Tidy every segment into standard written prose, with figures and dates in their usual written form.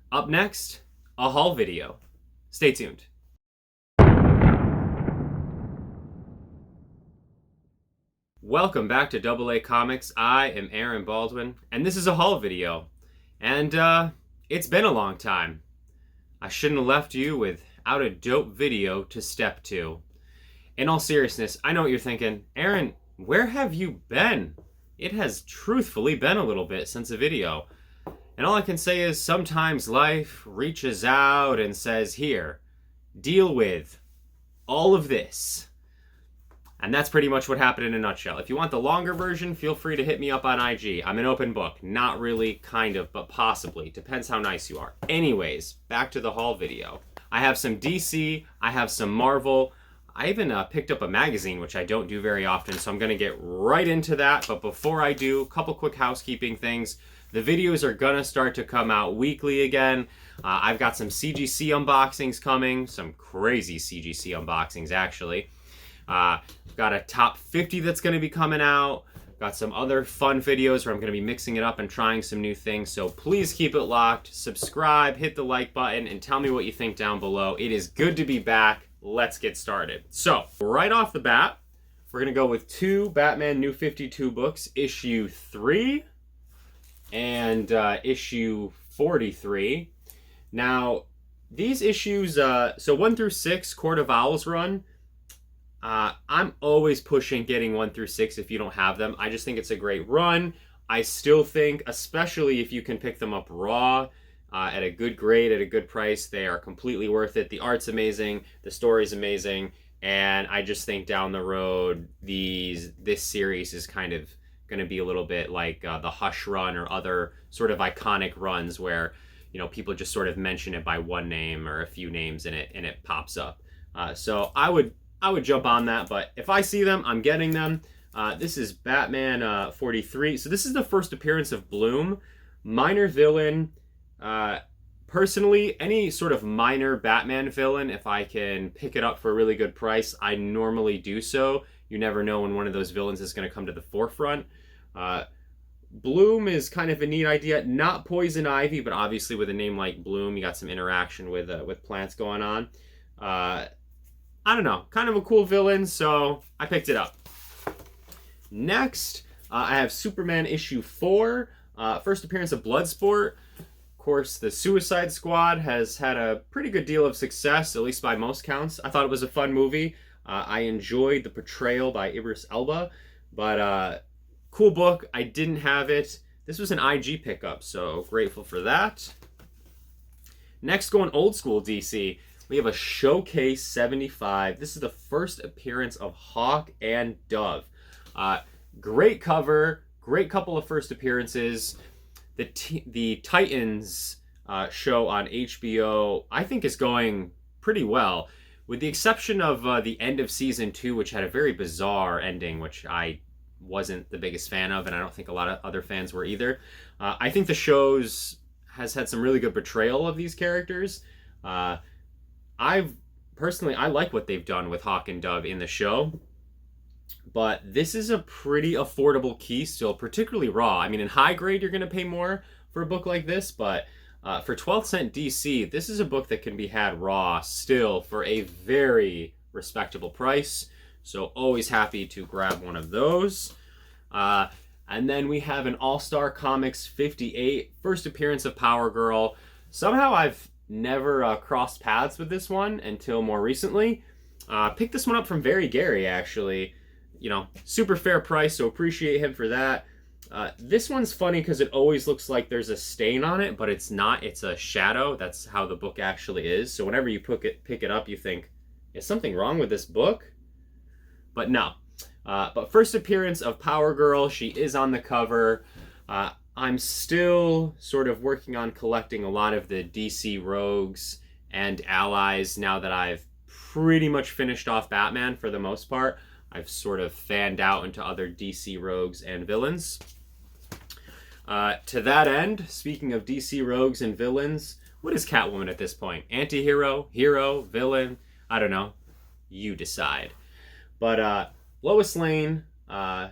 Up next, a haul video. Stay tuned. Welcome back to AA Comics. I am Aaron Baldwin, and this is a haul video. And it's been a long time. I shouldn't have left you without a dope video to step to. In all seriousness, I know what you're thinking. Aaron, where have you been? It has truthfully been a little bit since a video. And all I can say is sometimes life reaches out and says, here, deal with all of this. And that's pretty much what happened in a nutshell. If you want the longer version, feel free to hit me up on IG. I'm an open book. Not really, kind of, but possibly. Depends how nice you are. Anyways, back to the haul video. I have some DC, I have some Marvel. I even picked up a magazine, which I don't do very often, so I'm going to get right into that. But before I do, a couple quick housekeeping things. The videos are going to start to come out weekly again. I've got some CGC unboxings coming, some crazy CGC unboxings, actually. Got a top 50 that's going to be coming out. Got some other fun videos where I'm going to be mixing it up and trying some new things. So please keep it locked. Subscribe, hit the like button, and tell me what you think down below. It is good to be back. Let's get started. So, right off the bat, we're going to go with two Batman New 52 books, issue 3 and issue 43. Now, these issues, so 1 through 6, Court of Owls run, I'm always pushing getting 1 through 6 if you don't have them. I just think it's a great run. I still think, especially if you can pick them up raw, at a good grade, at a good price, they are completely worth it. The art's amazing, the story's amazing, and I just think down the road, this series is kind of going to be a little bit like the Hush run or other sort of iconic runs where, you know, people just sort of mention it by one name or a few names and it pops up. So I would jump on that, but if I see them, I'm getting them. This is Batman 43. So this is the first appearance of Bloom, minor villain. Personally, any sort of minor Batman villain, if I can pick it up for a really good price, I normally do so. You never know when one of those villains is going to come to the forefront. Bloom is kind of a neat idea. Not Poison Ivy, but obviously with a name like Bloom, you got some interaction with plants going on. I don't know, kind of a cool villain, so I picked it up. Next, I have Superman issue 4, first appearance of Bloodsport. Of course, the Suicide Squad has had a pretty good deal of success, at least by most counts. I thought it was a fun movie. I enjoyed the portrayal by Idris Elba, but cool book. I didn't have it. This was an IG pickup, so grateful for that. Next, going old school DC. We have a Showcase 75. This is the first appearance of Hawk and Dove. Great cover, great couple of first appearances. The Titans show on HBO, I think, is going pretty well, with the exception of the end of season 2, which had a very bizarre ending, which I wasn't the biggest fan of, and I don't think a lot of other fans were either. I think the shows has had some really good portrayal of these characters. I like what they've done with Hawk and Dove in the show, but this is a pretty affordable key still, particularly raw. I mean, in high grade, you're going to pay more for a book like this, but for 12 cent DC, this is a book that can be had raw still for a very respectable price. So always happy to grab one of those. And then we have an All-Star Comics 58, first appearance of Power Girl. Somehow I've never crossed paths with this one until more recently. Picked this one up from Very Gary, actually. You know, super fair price, so appreciate him for that. This one's funny because it always looks like there's a stain on it, but it's not. It's a shadow. That's how the book actually is. So whenever you pick it up, you think, is something wrong with this book? But no. But first appearance of Power Girl. She is on the cover. I'm still sort of working on collecting a lot of the DC rogues and allies now that I've pretty much finished off Batman for the most part. I've sort of fanned out into other DC rogues and villains. To that end, speaking of DC rogues and villains, what is Catwoman at this point? Anti-hero? Hero? Villain? I don't know. You decide. But Lois Lane,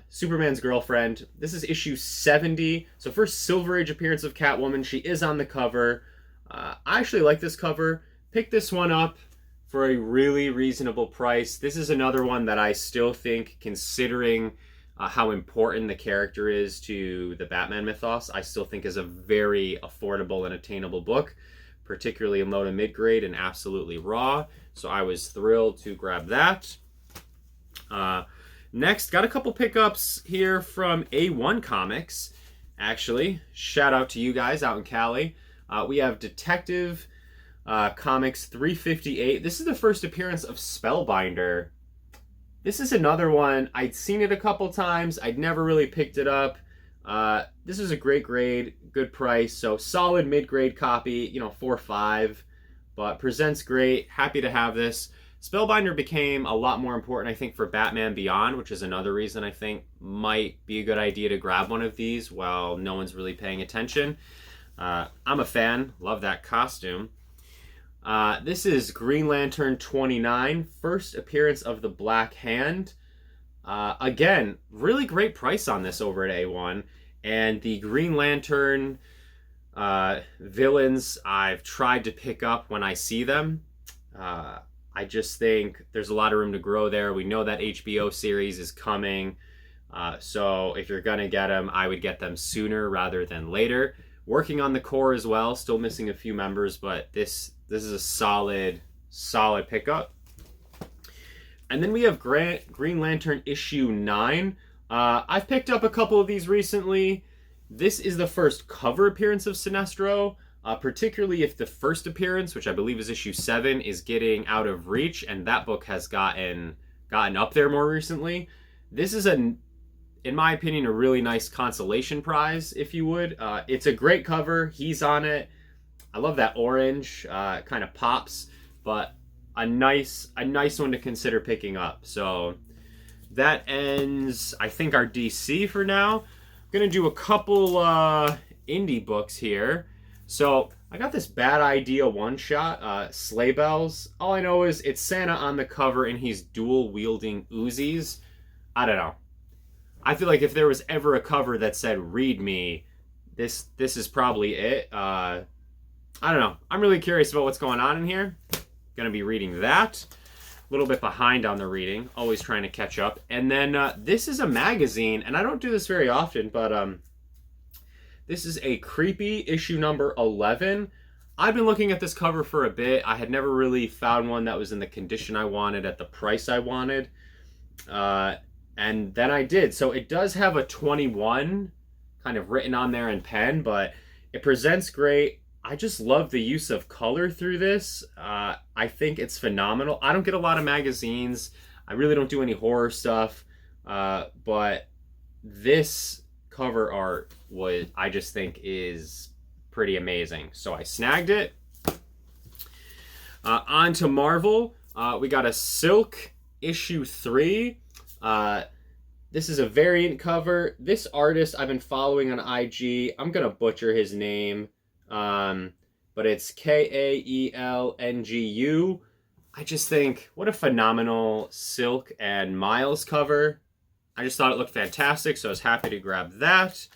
Superman's girlfriend. This is issue 70. So first Silver Age appearance of Catwoman. She is on the cover. I actually like this cover. Picked this one up for a really reasonable price. This is another one that I still think, considering how important the character is to the Batman mythos, I still think is a very affordable and attainable book, particularly in low to mid grade and absolutely raw. So I was thrilled to grab that. Next, got a couple pickups here from A1 Comics. Actually, shout out to you guys out in Cali. We have Detective Comics 358. This is the first appearance of Spellbinder. This is another one. I'd seen it a couple times. I'd never really picked it up. This is a great grade, good price. So solid mid-grade copy, 4.5, but presents great. Happy to have this. Spellbinder became a lot more important, I think, for Batman Beyond, which is another reason I think might be a good idea to grab one of these while no one's really paying attention. I'm a fan. Love that costume. This is Green Lantern 29, first appearance of the Black Hand. Again, really great price on this over at A1. And the Green Lantern villains I've tried to pick up when I see them. I just think there's a lot of room to grow there. We know that HBO series is coming. So if you're going to get them, I would get them sooner rather than later. Working on the core as well. Still missing a few members, but this is a solid pickup. And then we have Green Lantern issue 9. I've picked up a couple of these recently. This is the first cover appearance of Sinestro, particularly if the first appearance, which I believe is issue 7, is getting out of reach, and that book has gotten up there more recently. This is, in my opinion, a really nice consolation prize, if you would. It's a great cover. He's on it. I love that orange, kind of pops, but a nice one to consider picking up. So that ends, I think, our DC for now. I'm gonna do a couple indie books here. So I got this Bad Idea one-shot, Sleigh Bells. All I know is it's Santa on the cover and he's dual-wielding Uzis. I don't know. I feel like if there was ever a cover that said "Read Me," this is probably it. I don't know. I'm really curious about what's going on in here. Gonna be reading that. A little bit behind on the reading. Always trying to catch up. And then this is a magazine, and I don't do this very often, but this is a Creepy issue number 11. I've been looking at this cover for a bit. I had never really found one that was in the condition I wanted at the price I wanted. And then I did. So it does have a 21 kind of written on there in pen, but it presents great. I just love the use of color through this. I think it's phenomenal. I don't get a lot of magazines. I really don't do any horror stuff. But this cover art I just think is pretty amazing. So I snagged it. On to Marvel. We got a Silk issue 3. This is a variant cover. This artist I've been following on IG. I'm going to butcher his name. But it's Kaelngu. I just think, what a phenomenal Silk and Miles cover. I just thought it looked fantastic, so I was happy to grab that.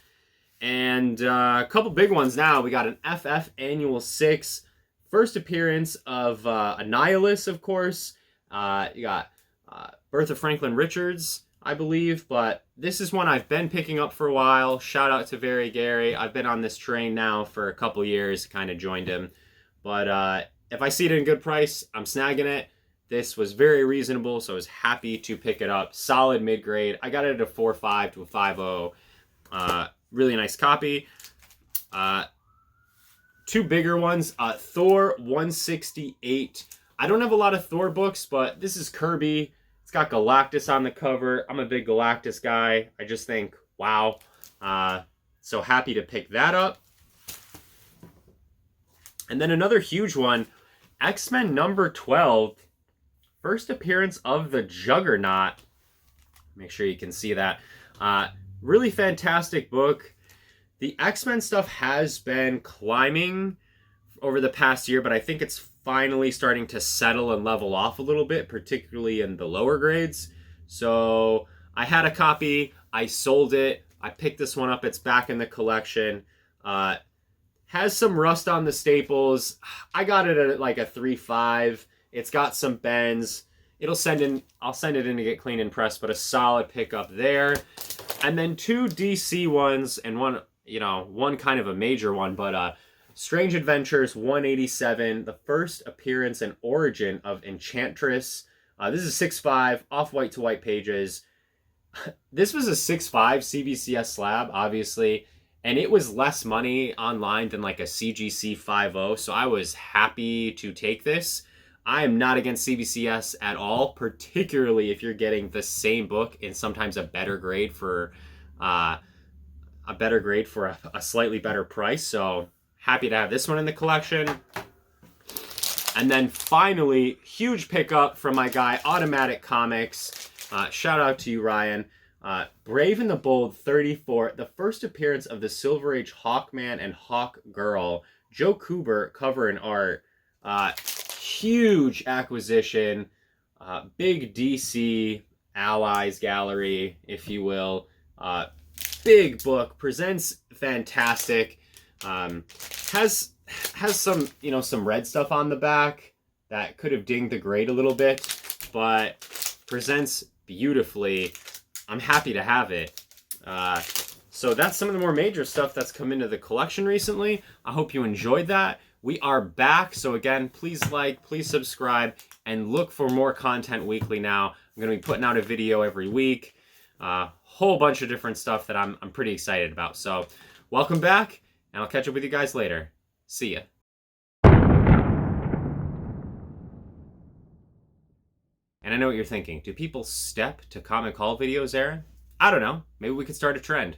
And a couple big ones now. We got an FF Annual 6. First appearance of Annihilus, of course. You got Bertha Franklin Richards, I believe. But this is one I've been picking up for a while. Shout out to Very Gary. I've been on this train now for a couple years. Kind of joined him. But if I see it in a good price, I'm snagging it. This was very reasonable, so I was happy to pick it up. Solid mid-grade. I got it at a 4.5 to a 5.0. Really nice copy. Two bigger ones. Thor 168. I don't have a lot of Thor books, but this is Kirby. It's got Galactus on the cover. I'm a big Galactus guy. I just think, wow. So happy to pick that up. And then another huge one, X-Men number 12. First appearance of the Juggernaut. Make sure you can see that. Really fantastic book. The X-Men stuff has been climbing over the past year, but I think it's finally starting to settle and level off a little bit, particularly in the lower grades. So I had a copy. I sold it. I picked this one up. It's back in the collection. Has some rust on the staples. I got it at like a 3.5. It's got some bends. I'll send it in to get cleaned and pressed, but a solid pickup there. And then 2 DC ones and one kind of a major one, but Strange Adventures 187, the first appearance and origin of Enchantress. This is 6.5, off-white to white pages. This was a 6.5 CBCS slab, obviously, and it was less money online than like a CGC 5.0, so I was happy to take this. I am not against CBCS at all, particularly if you're getting the same book in sometimes a better grade for a slightly better price. So happy to have this one in the collection. And then finally, huge pickup from my guy Automatic Comics. Shout out to you, Ryan. Brave and the Bold 34, the first appearance of the Silver Age Hawkman and Hawkgirl. Joe Kubert, cover and art. Huge acquisition. Big DC Allies gallery, if you will. Big book, presents fantastic. Has some some red stuff on the back that could have dinged the grade a little bit, but presents beautifully. I'm happy to have it. So that's some of the more major stuff that's come into the collection recently. I hope you enjoyed that. We are back, so again, please like, please subscribe, and look for more content weekly now. I'm going to be putting out a video every week. Whole bunch of different stuff that I'm pretty excited about. So welcome back, and I'll catch up with you guys later. See ya. And I know what you're thinking. Do people step to comic haul videos, Aaron? I don't know. Maybe we could start a trend.